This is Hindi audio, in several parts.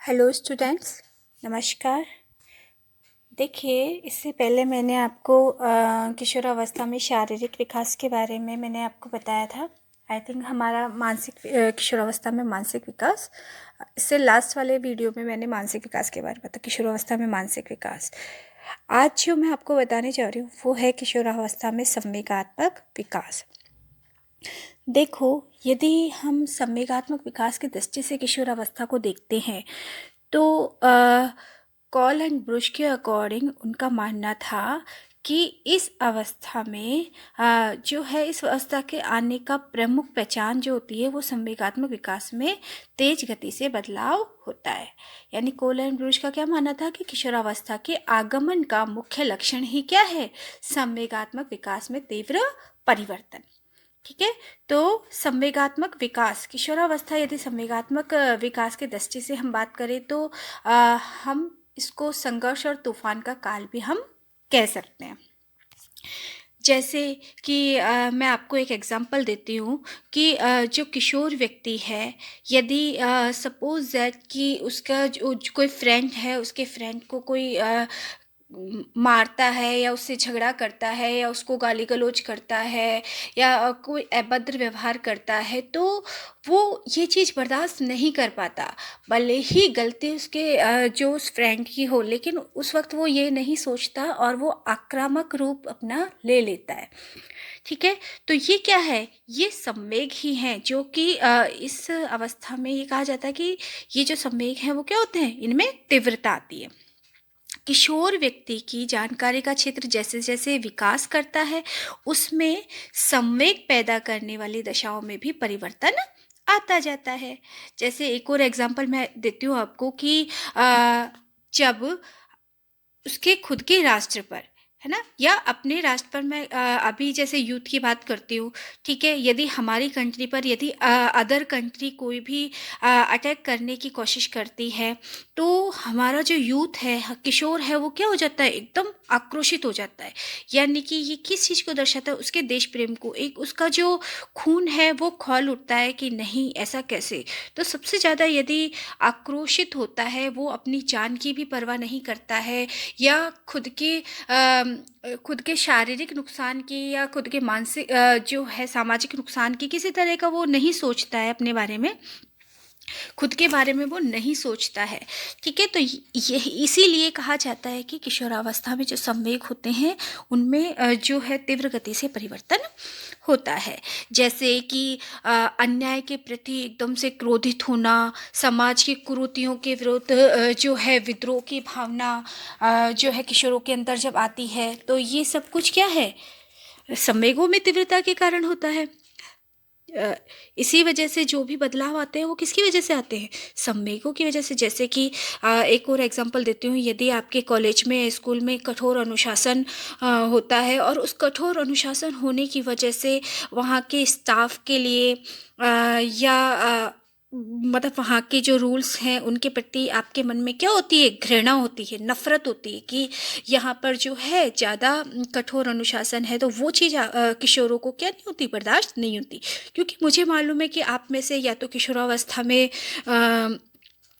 हेलो स्टूडेंट्स, नमस्कार। देखिए, इससे पहले मैंने आपको किशोरावस्था में शारीरिक विकास के बारे में मैंने आपको बताया था। आई थिंक हमारा मानसिक किशोरावस्था में मानसिक विकास, इससे लास्ट वाले वीडियो में मैंने मानसिक विकास के बारे में बताया, किशोरावस्था में मानसिक विकास। आज जो मैं आपको बताने जा रही हूँ वो है किशोरावस्था में संवेगात्मक विकास। देखो, यदि हम संवेगात्मक विकास की दृष्टि से किशोरावस्था को देखते हैं तो कॉल एंड ब्रुश के अकॉर्डिंग उनका मानना था कि इस अवस्था में जो है इस अवस्था के आने का प्रमुख पहचान जो होती है वो संवेगात्मक विकास में तेज गति से बदलाव होता है। यानी कॉल एंड ब्रुश का क्या मानना था कि किशोरावस्था के आगमन का मुख्य लक्षण ही क्या है? संवेगात्मक विकास में तीव्र परिवर्तन। ठीक है, तो संवेगात्मक विकास, किशोरावस्था यदि संवेगात्मक विकास की दृष्टि से हम बात करें तो हम इसको संघर्ष और तूफान का काल भी हम कह सकते हैं। जैसे कि मैं आपको एक एग्जांपल देती हूँ कि जो किशोर व्यक्ति है, यदि सपोज दैट कि उसका जो कोई फ्रेंड है, उसके फ्रेंड को कोई मारता है या उससे झगड़ा करता है या उसको गाली गलौज करता है या कोई अभद्र व्यवहार करता है, तो वो ये चीज़ बर्दाश्त नहीं कर पाता। भले ही गलती उसके जो उस फ्रेंड की हो, लेकिन उस वक्त वो ये नहीं सोचता और वो आक्रामक रूप अपना ले लेता है। ठीक है, तो ये क्या है? ये संवेग ही हैं जो कि इस अवस्था में ये कहा जाता है कि ये जो संवेग हैं वो क्या होते हैं, इनमें तीव्रता आती है। किशोर व्यक्ति की जानकारी का क्षेत्र जैसे जैसे विकास करता है उसमें संवेग पैदा करने वाली दशाओं में भी परिवर्तन आता जाता है। जैसे एक और एग्जांपल मैं देती हूँ आपको कि जब उसके खुद के राष्ट्र पर, है ना, या अपने राष्ट्र पर, मैं अभी जैसे यूथ की बात करती हूँ। ठीक है, यदि हमारी कंट्री पर यदि अदर कंट्री कोई भी अटैक करने की कोशिश करती है तो हमारा जो यूथ है, किशोर है, वो क्या हो जाता है? एकदम आक्रोशित हो जाता है। यानी कि ये किस चीज़ को दर्शाता है? उसके देश प्रेम को, एक उसका जो खून है वो खौल उठता है कि नहीं, ऐसा कैसे। तो सबसे ज़्यादा यदि आक्रोशित होता है वो अपनी जान की भी परवाह नहीं करता है या खुद के शारीरिक नुकसान की या खुद के मानसिक जो है सामाजिक नुकसान की किसी तरह का वो नहीं सोचता है, अपने बारे में, खुद के बारे में वो नहीं सोचता है। ठीक है, तो ये इसीलिए कहा जाता है कि किशोरावस्था में जो संवेग होते हैं उनमें जो है तीव्र गति से परिवर्तन होता है। जैसे कि अन्याय के प्रति एकदम से क्रोधित होना, समाज की कुरीतियों के विरुद्ध जो है विद्रोह की भावना जो है किशोरों के अंदर जब आती है, तो ये सब कुछ क्या है? संवेगों में तीव्रता के कारण होता है। इसी वजह से जो भी बदलाव आते हैं वो किसकी वजह से आते हैं? संवेगों की वजह से। जैसे कि एक और एग्जांपल देती हूँ, यदि आपके कॉलेज में, स्कूल में कठोर अनुशासन होता है और उस कठोर अनुशासन होने की वजह से वहाँ के स्टाफ के लिए या मतलब वहाँ के जो रूल्स हैं उनके प्रति आपके मन में क्या होती है? घृणा होती है, नफरत होती है कि यहाँ पर जो है ज़्यादा कठोर अनुशासन है। तो वो चीज़ किशोरों को क्या नहीं होती? बर्दाश्त नहीं होती। क्योंकि मुझे मालूम है कि आप में से या तो किशोरावस्था में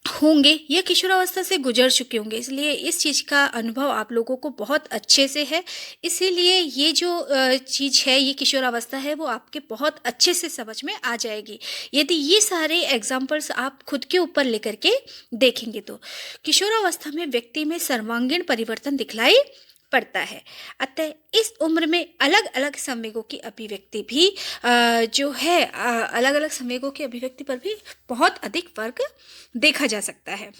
होंगे या किशोरावस्था से गुजर चुके होंगे, इसलिए इस चीज़ का अनुभव आप लोगों को बहुत अच्छे से है। इसीलिए ये जो चीज़ है, ये किशोरावस्था है, वो आपके बहुत अच्छे से समझ में आ जाएगी यदि ये सारे एग्जाम्पल्स आप खुद के ऊपर लेकर के देखेंगे। तो किशोरावस्था में व्यक्ति में सर्वांगीण परिवर्तन दिखलाई पड़ता है। अतः इस उम्र में अलग अलग संवेगों की अभिव्यक्ति भी जो है अलग अलग संवेगों की अभिव्यक्ति पर भी बहुत अधिक फर्क देखा जा सकता है।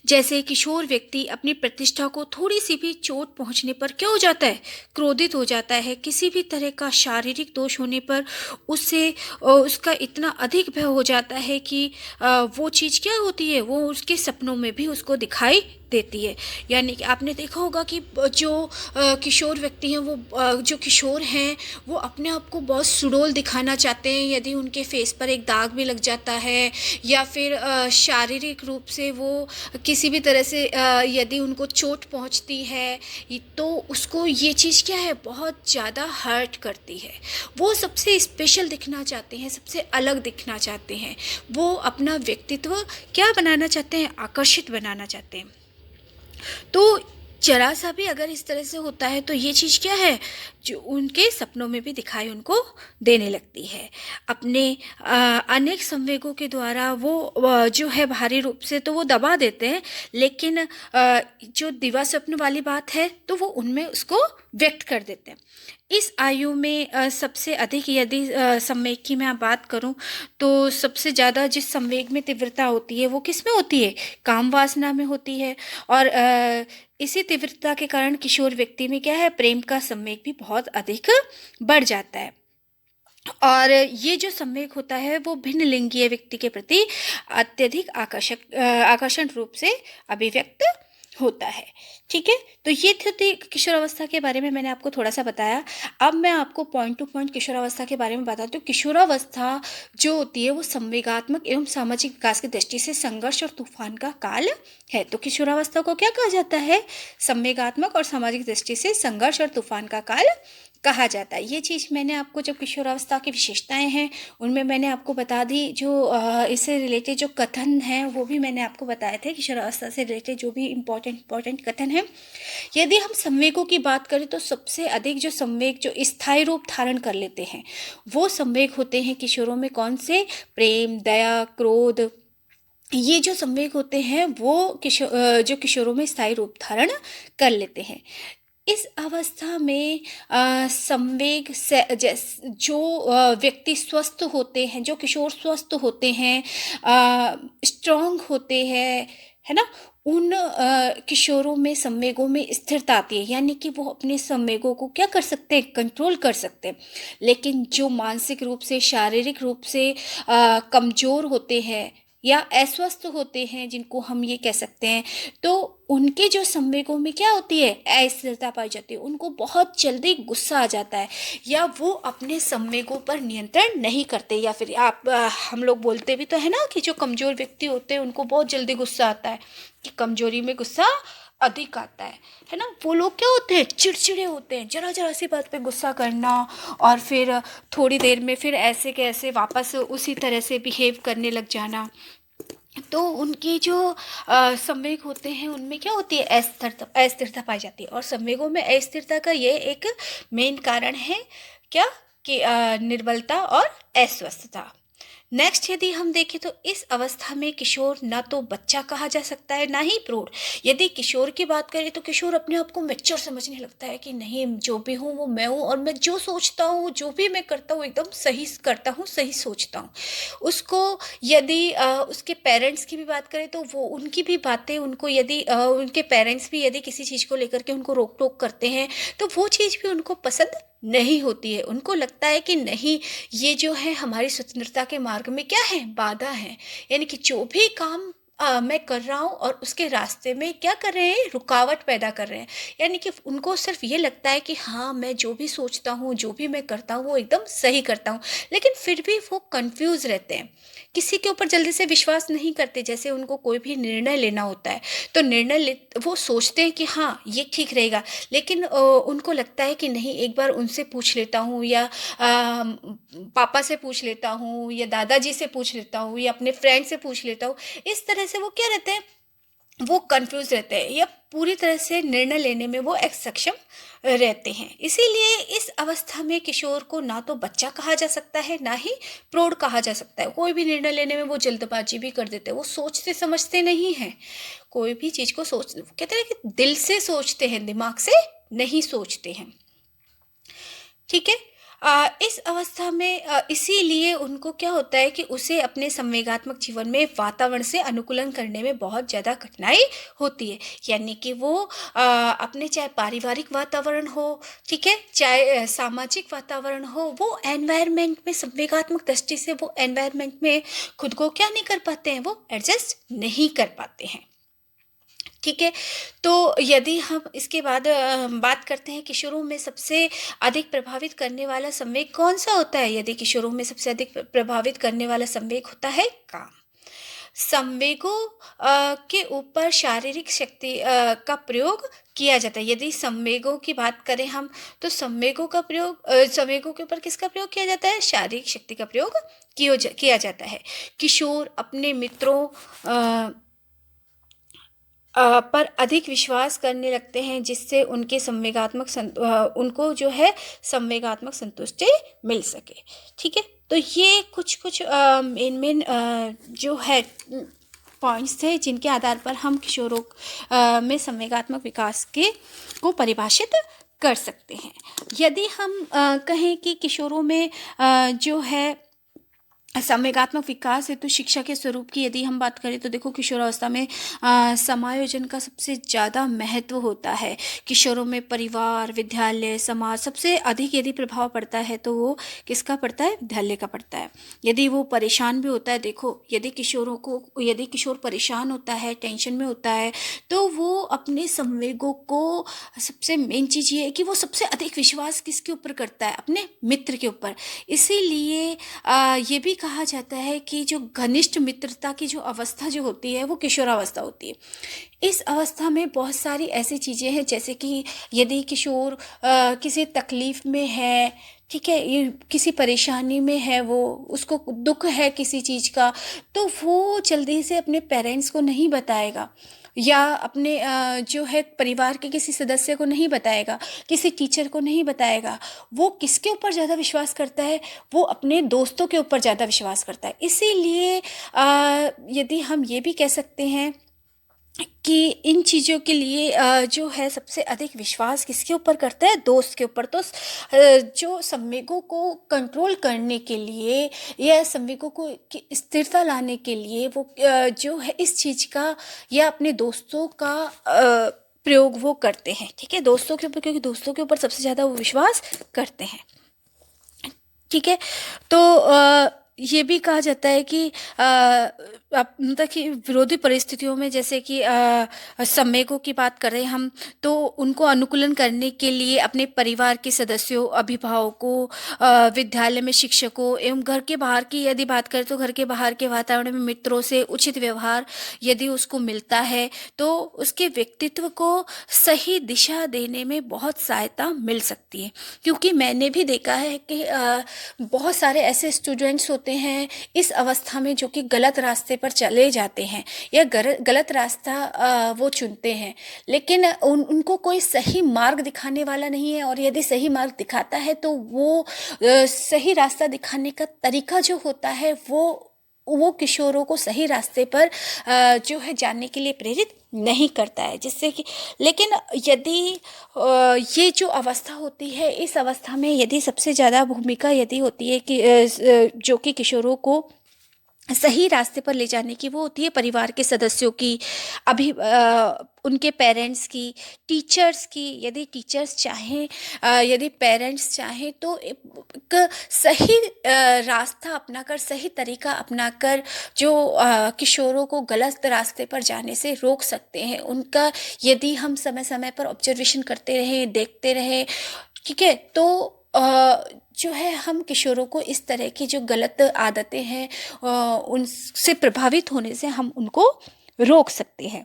जैसे किशोर व्यक्ति अपनी प्रतिष्ठा को थोड़ी सी भी चोट पहुंचने पर क्या हो जाता है? क्रोधित हो जाता है। किसी भी तरह का शारीरिक दोष होने पर उससे उसका इतना अधिक भय हो जाता है कि वो चीज़ क्या होती है, वो उसके सपनों में भी उसको दिखाई देती है। यानी कि आपने देखा होगा कि जो किशोर व्यक्ति हैं, वो जो किशोर हैं, वो अपने आप को बहुत सुडौल दिखाना चाहते हैं। यदि उनके फेस पर एक दाग भी लग जाता है, या फिर शारीरिक रूप से वो किसी भी तरह से यदि उनको चोट पहुंचती है, तो उसको ये चीज़ क्या है, बहुत ज़्यादा हर्ट करती है। वो सबसे स्पेशल दिखना चाहते हैं, सबसे अलग दिखना चाहते हैं। वो अपना व्यक्तित्व क्या बनाना चाहते हैं, आकर्षित बनाना चाहते हैं। तो जरा सा भी अगर इस तरह से होता है तो ये चीज़ क्या है, जो उनके सपनों में भी दिखाई उनको देने लगती है। अपने अनेक संवेगों के द्वारा वो जो है बाहरी रूप से तो वो दबा देते हैं, लेकिन जो दिवा स्वप्न वाली बात है तो वो उनमें उसको व्यक्त कर देते हैं। इस आयु में सबसे अधिक यदि संवेग की मैं बात करूं, तो सबसे ज़्यादा जिस संवेग में तीव्रता होती है वो किस में होती है, काम वासना में होती है। और इसी तीव्रता के कारण किशोर व्यक्ति में क्या है, प्रेम का संवेग भी बहुत अधिक बढ़ जाता है। और ये जो संवेग होता है वो भिन्न लिंगीय व्यक्ति के प्रति अत्यधिक आकर्षण रूप से अभिव्यक्त होता है। ठीक है, तो ये थी किशोरावस्था के बारे में मैंने आपको थोड़ा सा बताया। अब मैं आपको पॉइंट टू पॉइंट किशोरावस्था के बारे में बताती हूँ। किशोरावस्था जो होती है वो संवेगात्मक एवं सामाजिक विकास की दृष्टि से संघर्ष और तूफान का काल है। तो किशोरावस्था को क्या कहा जाता है, संवेगात्मक और सामाजिक दृष्टि से संघर्ष और तूफान का काल कहा जाता है। ये चीज़ मैंने आपको, जब किशोरावस्था की विशेषताएं हैं उनमें मैंने आपको बता दी। जो इससे रिलेटेड जो कथन हैं वो भी मैंने आपको बताए थे। किशोरावस्था से रिलेटेड जो भी इम्पोर्टेंट कथन हैं, यदि हम संवेगों की बात करें तो सबसे अधिक जो संवेग जो स्थायी रूप धारण कर लेते हैं वो संवेग होते हैं किशोरों में। कौन से, प्रेम, दया, क्रोध, ये जो संवेग होते हैं वो जो किशोरों में स्थायी रूप धारण कर लेते हैं। इस अवस्था में संवेग से जो व्यक्ति स्वस्थ होते हैं, जो किशोर स्वस्थ होते हैं, स्ट्रांग होते हैं, है ना, उन किशोरों में संवेगों में स्थिरता आती है। यानी कि वो अपने संवेगों को क्या कर सकते हैं, कंट्रोल कर सकते हैं। लेकिन जो मानसिक रूप से, शारीरिक रूप से कमज़ोर होते हैं या अस्वस्थ होते हैं, जिनको हम ये कह सकते हैं, तो उनके जो संवेगों में क्या होती है, अस्थिरता पाई जाती है। उनको बहुत जल्दी गुस्सा आ जाता है, या वो अपने संवेगों पर नियंत्रण नहीं करते। या फिर हम लोग बोलते भी तो है ना कि जो कमज़ोर व्यक्ति होते हैं उनको बहुत जल्दी गुस्सा आता है, कि कमज़ोरी में गुस्सा अधिक आता है ना। वो लोग क्या होते हैं, चिड़चिड़े होते हैं, जरा जरा सी बात पे गुस्सा करना, और फिर थोड़ी देर में फिर ऐसे के ऐसे वापस उसी तरह से बिहेव करने लग जाना। तो उनके जो संवेग होते हैं उनमें क्या होती है, अस्थिरता पाई जाती है। और संवेगों में अस्थिरता का ये एक मेन कारण है क्या, कि निर्बलता और अस्वस्थता। नेक्स्ट यदि हम देखें तो इस अवस्था में किशोर ना तो बच्चा कहा जा सकता है, ना ही प्रौढ़। यदि किशोर की बात करें तो किशोर अपने आप को मैच्योर समझने लगता है कि नहीं, जो भी हूँ वो मैं हूँ, और मैं जो सोचता हूँ, जो भी मैं करता हूँ, एकदम सही करता हूँ, सही सोचता हूँ। उसको यदि उसके पेरेंट्स की भी बात करें तो वो उनकी भी बातें, उनको यदि उनके पेरेंट्स भी यदि किसी चीज़ को लेकर के उनको रोक टोक करते हैं तो वो चीज़ भी उनको पसंद नहीं होती है। उनको लगता है कि नहीं, ये जो है हमारी स्वतंत्रता के मार्ग में क्या है, बाधा है। यानी कि जो भी काम मैं कर रहा हूँ और उसके रास्ते में क्या कर रहे हैं, रुकावट पैदा कर रहे हैं। यानी कि उनको सिर्फ ये लगता है कि हाँ, मैं जो भी सोचता हूँ, जो भी मैं करता हूँ वो एकदम सही करता हूँ, लेकिन फिर भी वो कंफ्यूज रहते हैं, किसी के ऊपर जल्दी से विश्वास नहीं करते। जैसे उनको कोई भी निर्णय लेना होता है तो वो सोचते हैं कि हाँ ये ठीक रहेगा, लेकिन उनको लगता है कि नहीं, एक बार उनसे पूछ लेता हूँ, या पापा से पूछ लेता हूँ, या दादाजी से पूछ लेता हूँ, या अपने फ्रेंड से पूछ लेता हूँ। इस तरह से वो क्या रहते हैं, वो कंफ्यूज रहते हैं, या पूरी तरह से निर्णय लेने में वो सक्षम रहते हैं। इसीलिए इस अवस्था में किशोर को ना तो बच्चा कहा जा सकता है, ना ही प्रौढ़ कहा जा सकता है। कोई भी निर्णय लेने में वो जल्दबाजी भी कर देते हैं, वो सोचते समझते नहीं हैं। कोई भी चीज़ को कहते हैं कि दिल से सोचते हैं, दिमाग से नहीं सोचते हैं। ठीक है, इस अवस्था में इसीलिए उनको क्या होता है कि उसे अपने संवेगात्मक जीवन में वातावरण से अनुकूलन करने में बहुत ज़्यादा कठिनाई होती है। यानी कि वो अपने चाहे पारिवारिक वातावरण हो, ठीक है, चाहे सामाजिक वातावरण हो, वो एनवायरनमेंट में संवेगात्मक दृष्टि से वो एनवायरनमेंट में खुद को क्या नहीं कर पाते हैं, वो एडजस्ट नहीं कर पाते हैं। ठीक है। तो यदि हम इसके बाद बात करते हैं किशोरों में सबसे अधिक प्रभावित करने वाला संवेग कौन सा होता है, यदि किशोरों में सबसे अधिक प्रभावित करने वाला संवेग होता है काम। संवेगों के ऊपर शारीरिक शक्ति का प्रयोग किया जाता है। यदि संवेगों की बात करें हम, तो संवेगों का प्रयोग संवेगों के ऊपर किसका प्रयोग किया जाता है, शारीरिक शक्ति का प्रयोग किया जाता है। किशोर अपने मित्रों पर अधिक विश्वास करने लगते हैं, जिससे उनके उनको जो है संवेगात्मक संतुष्टि मिल सके। ठीक है, तो ये कुछ मेन जो है पॉइंट्स थे जिनके आधार पर हम किशोरों में संवेगात्मक विकास को परिभाषित कर सकते हैं। यदि हम कहें कि किशोरों में जो है संवेगात्मक विकास हेतु शिक्षा के स्वरूप की यदि हम बात करें, तो देखो किशोरावस्था में समायोजन का सबसे ज़्यादा महत्व होता है। किशोरों में परिवार, विद्यालय, समाज सबसे अधिक यदि प्रभाव पड़ता है तो वो किसका पड़ता है, विद्यालय का पड़ता है। यदि वो परेशान भी होता है, देखो यदि किशोर परेशान होता है, टेंशन में होता है, तो वो अपने संवेगों को, सबसे मेन चीज़ ये है कि वो सबसे अधिक विश्वास किसके ऊपर करता है, अपने मित्र के ऊपर। इसीलिए ये भी कहा जाता है कि जो घनिष्ठ मित्रता की जो अवस्था जो होती है वो किशोरावस्था होती है। इस अवस्था में बहुत सारी ऐसी चीज़ें हैं, जैसे कि यदि किशोर किसी तकलीफ़ में है, ठीक है, ये किसी परेशानी में है, वो उसको दुख है किसी चीज़ का, तो वो जल्दी से अपने पेरेंट्स को नहीं बताएगा, या अपने जो है परिवार के किसी सदस्य को नहीं बताएगा, किसी टीचर को नहीं बताएगा। वो किसके ऊपर ज़्यादा विश्वास करता है, वो अपने दोस्तों के ऊपर ज़्यादा विश्वास करता है। इसीलिए यदि हम ये भी कह सकते हैं कि इन चीज़ों के लिए जो है सबसे अधिक विश्वास किसके ऊपर करता है, दोस्त के ऊपर। तो जो संवेगों को कंट्रोल करने के लिए या संवेगों को स्थिरता लाने के लिए वो जो है इस चीज़ का या अपने दोस्तों का प्रयोग वो करते हैं। ठीक है, दोस्तों के ऊपर, क्योंकि दोस्तों के ऊपर सबसे ज़्यादा वो विश्वास करते हैं। ठीक है, तो ये भी कहा जाता है कि मतलब कि विरोधी परिस्थितियों में, जैसे कि संवेगों की बात करें हम, तो उनको अनुकूलन करने के लिए अपने परिवार के सदस्यों, अभिभावकों, विद्यालय में शिक्षकों एवं घर के बाहर की यदि बात करें, तो घर के बाहर के वातावरण में मित्रों से उचित व्यवहार यदि उसको मिलता है, तो उसके व्यक्तित्व को सही दिशा देने में बहुत सहायता मिल सकती है। क्योंकि मैंने भी देखा है कि बहुत सारे ऐसे स्टूडेंट्स होते हैं इस अवस्था में जो कि गलत रास्ते पर चले जाते हैं या गलत रास्ता वो चुनते हैं, लेकिन उनको कोई सही मार्ग दिखाने वाला नहीं है। और यदि सही मार्ग दिखाता है तो वो सही रास्ता दिखाने का तरीका जो होता है वो किशोरों को सही रास्ते पर जो है जानने के लिए प्रेरित नहीं करता है, जिससे कि, लेकिन यदि ये जो अवस्था होती है, इस अवस्था में यदि सबसे ज़्यादा भूमिका यदि होती है कि जो कि किशोरों को सही रास्ते पर ले जाने की, वो होती है परिवार के सदस्यों की, उनके पेरेंट्स की, टीचर्स की। यदि टीचर्स चाहें, यदि पेरेंट्स चाहें, तो एक सही रास्ता अपनाकर, सही तरीका अपनाकर जो किशोरों को गलत रास्ते पर जाने से रोक सकते हैं। उनका यदि हम समय समय पर ऑब्जर्वेशन करते रहें, देखते रहें, ठीक है, तो जो है हम किशोरों को इस तरह की जो गलत आदतें हैं उनसे प्रभावित होने से हम उनको रोक सकते हैं।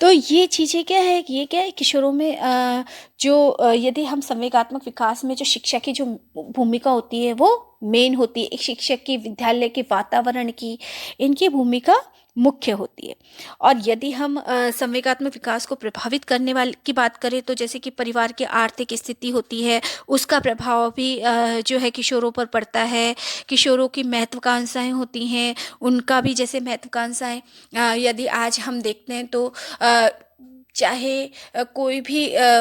तो ये चीज़ें क्या है, ये क्या है, किशोरों में जो यदि हम संवेगात्मक विकास में जो शिक्षा की जो भूमिका होती है वो मेन होती है। एक शिक्षक की, विद्यालय के वातावरण की, इनकी भूमिका मुख्य होती है। और यदि हम संवेगात्मक विकास को प्रभावित करने वाले की बात करें, तो जैसे कि परिवार की आर्थिक स्थिति होती है, उसका प्रभाव भी जो है किशोरों पर पड़ता है। किशोरों की महत्वाकांक्षाएं होती हैं, उनका भी जैसे महत्वाकांक्षाएं यदि आज हम देखते हैं तो चाहे कोई भी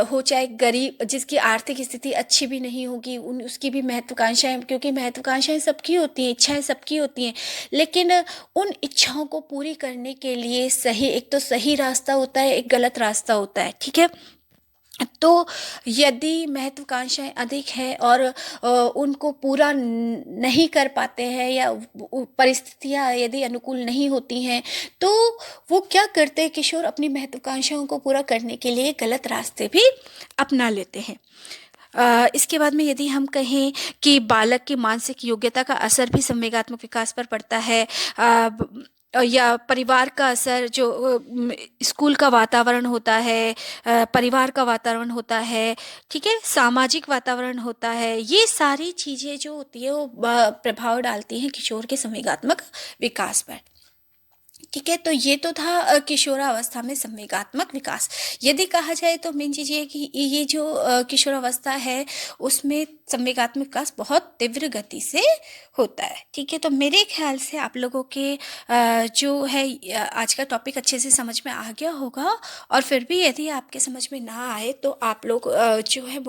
हो, चाहे गरीब, जिसकी आर्थिक स्थिति अच्छी भी नहीं होगी, उसकी भी महत्वाकांक्षाएं, क्योंकि महत्वाकांक्षाएं सबकी होती हैं, इच्छाएं सबकी होती हैं, लेकिन उन इच्छाओं को पूरी करने के लिए एक तो सही रास्ता होता है, एक गलत रास्ता होता है। ठीक है, तो यदि महत्वाकांक्षाएं अधिक है और उनको पूरा नहीं कर पाते हैं या परिस्थितियां यदि अनुकूल नहीं होती हैं, तो वो क्या करते हैं, किशोर अपनी महत्वाकांक्षाओं को पूरा करने के लिए गलत रास्ते भी अपना लेते हैं। इसके बाद में यदि हम कहें कि बालक की मानसिक योग्यता का असर भी संवेगात्मक विकास पर पड़ता है, या परिवार का असर, जो स्कूल का वातावरण होता है, परिवार का वातावरण होता है, ठीक है, सामाजिक वातावरण होता है, ये सारी चीज़ें जो होती है वो प्रभाव डालती हैं किशोर के संवेगात्मक विकास पर। ठीक है, तो ये तो था किशोरावस्था में संवेगात्मक विकास। यदि कहा जाए तो मेन चीज़ ये है कि ये जो किशोरावस्था है उसमें संवेगात्मक विकास बहुत तीव्र गति से होता है। ठीक है, तो मेरे ख्याल से आप लोगों के जो है आज का टॉपिक अच्छे से समझ में आ गया होगा। और फिर भी यदि आपके समझ में ना आए तो आप लोग जो है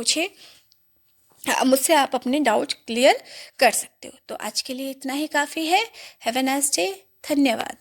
मुझसे आप अपने डाउट क्लियर कर सकते हो। तो आज के लिए इतना ही काफ़ी है। Have a nice day. धन्यवाद।